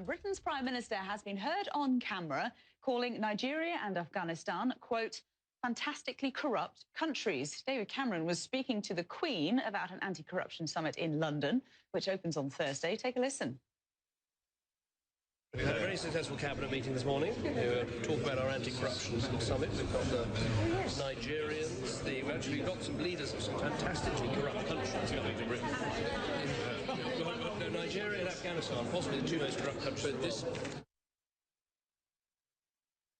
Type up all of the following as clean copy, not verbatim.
Britain's Prime Minister has been heard on camera calling Nigeria and Afghanistan, quote, fantastically corrupt countries. David Cameron was speaking to the Queen about an anti-corruption summit in London, which opens on Thursday. Take a listen. We've had a very successful cabinet meeting this morning. We talk about our anti-corruption summit. We've got the Nigerians. We've got some leaders of some fantastically corrupt countries coming to Britain. Nigeria and Afghanistan, possibly the two most corrupt countries in the world.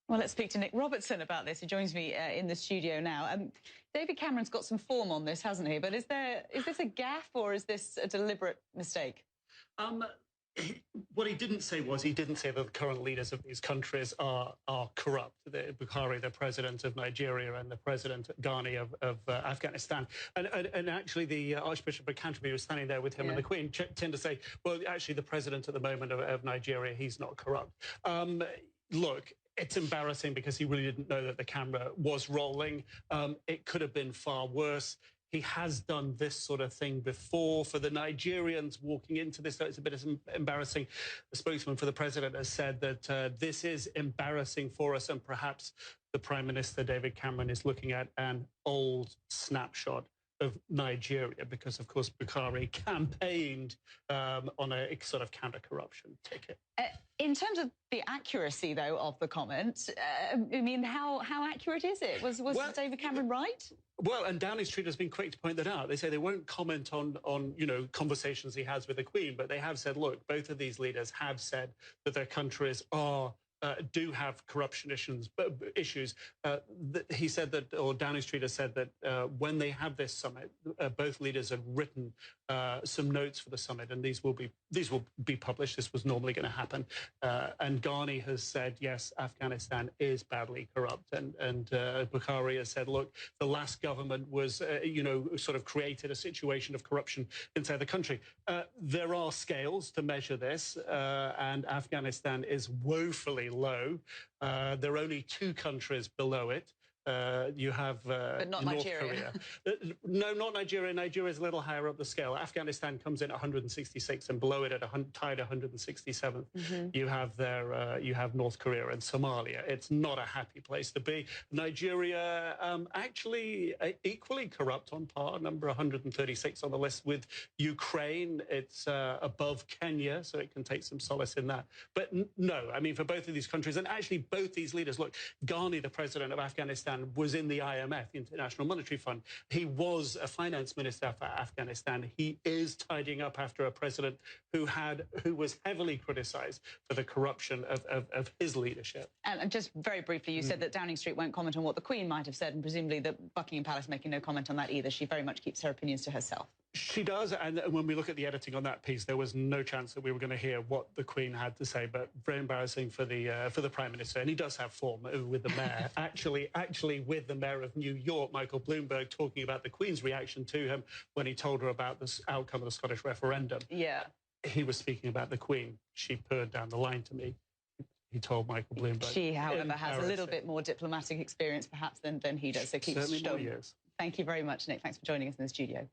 Well, let's speak to Nick Robertson about this. He joins me in the studio now. David Cameron's got some form on this, hasn't he? But is this a gaffe or is this a deliberate mistake? What he didn't say was he didn't say that the current leaders of these countries are corrupt. Buhari, the president of Nigeria, and the president Ghani of Afghanistan. And actually, the Archbishop of Canterbury was standing there with him and the Queen, tend to say, well, actually, the president at the moment of Nigeria, he's not corrupt. Look, it's embarrassing because he really didn't know that the camera was rolling. It could have been far worse. He has done this sort of thing before. For the Nigerians walking into this, it's a bit embarrassing. The spokesman for the president has said that this is embarrassing for us, and perhaps the Prime Minister, David Cameron, is looking at an old snapshot of Nigeria because, of course, Buhari campaigned on a sort of counter-corruption ticket. In terms of the accuracy, though, of the comment, I mean, how accurate is it? Was David Cameron right? Well, and Downing Street has been quick to point that out. They say they won't comment on conversations he has with the Queen, but they have said, look, both of these leaders have said that their countries do have corruption issues. He said that, or Downing Street has said that when they have this summit, both leaders have written some notes for the summit, and these will be published. This was normally going to happen. And Ghani has said, yes, Afghanistan is badly corrupt, and Buhari has said, look, the last government was, sort of created a situation of corruption inside the country. There are scales to measure this, and Afghanistan is woefully low. There are only two countries below it. You have but not North Nigeria. Korea. No, not Nigeria. Nigeria is a little higher up the scale. Afghanistan comes in at 166, and below it at tied 167th. You have North Korea and Somalia. It's not a happy place to be. Nigeria actually equally corrupt on par, number 136 on the list with Ukraine. It's above Kenya, so it can take some solace in that. But no, I mean, for both of these countries, and actually both these leaders, look, Ghani, the president of Afghanistan, was in the IMF, the International Monetary Fund. He was a finance minister for Afghanistan. He is tidying up after a president who was heavily criticized for the corruption of his leadership. And just very briefly, you said that Downing Street won't comment on what the Queen might have said, and presumably the Buckingham Palace making no comment on that either. She very much keeps her opinions to herself. She does, and when we look at the editing on that piece, there was no chance that we were going to hear what the Queen had to say. But very embarrassing for the Prime Minister, and he does have form with the mayor. actually, with the mayor of New York, Michael Bloomberg, talking about the Queen's reaction to him when he told her about the outcome of the Scottish referendum. Yeah, he was speaking about the Queen. She purred down the line to me. He told Michael Bloomberg. She, however, has a little bit more diplomatic experience, perhaps, than he does. So keep certainly more years. Thank you very much, Nick. Thanks for joining us in the studio.